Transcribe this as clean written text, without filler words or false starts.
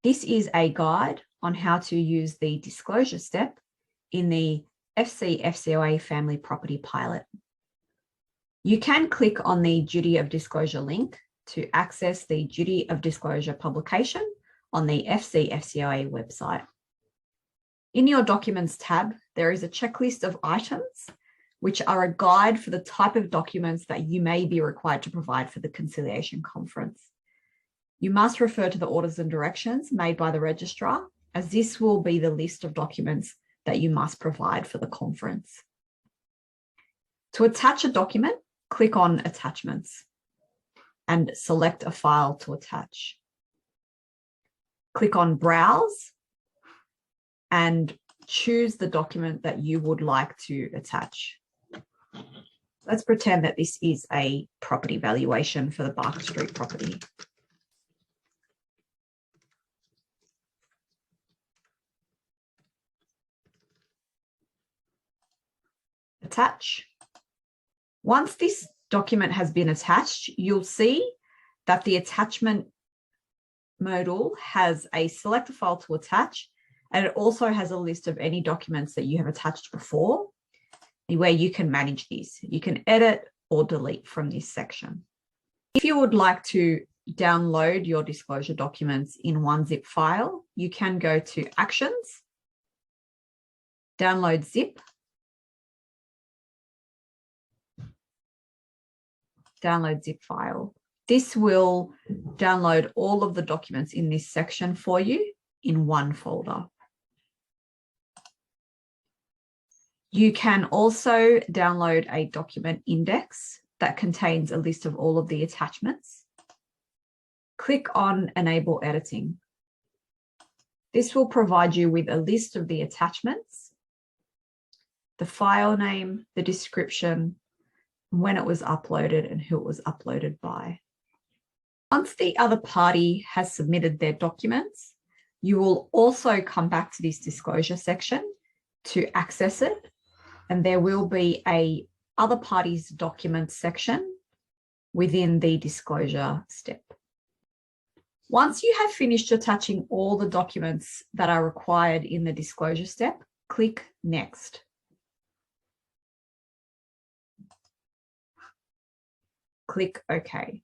This is a guide on how to use the disclosure step in the FCFCOA Family Property Pilot. You can click on the Duty of Disclosure link to access the Duty of Disclosure publication on the FCFCOA website. In your Documents tab, there is a checklist of items which are a guide for the type of documents that you may be required to provide for the conciliation conference. You must refer to the orders and directions made by the registrar, as this will be the list of documents that you must provide for the conference. To attach a document, click on Attachments and select a file to attach. Click on Browse and choose the document that you would like to attach. Let's pretend that this is a property valuation for the Barker Street property. Attach. Once this document has been attached, you'll see that the attachment module has a select a file to attach, and it also has a list of any documents that you have attached before, where you can manage these. You can edit or delete from this section. If you would like to download your disclosure documents in one zip file, you can go to Actions, Download Zip, Download zip file. This will download all of the documents in this section for you in one folder. You can also download a document index that contains a list of all of the attachments. Click on Enable Editing. This will provide you with a list of the attachments, the file name, the description, when it was uploaded and who it was uploaded by. Once the other party has submitted their documents, you will also come back to this disclosure section to access it, and there will be a other party's documents section within the disclosure step. Once you have finished attaching all the documents that are required in the disclosure step, click Next. Click OK.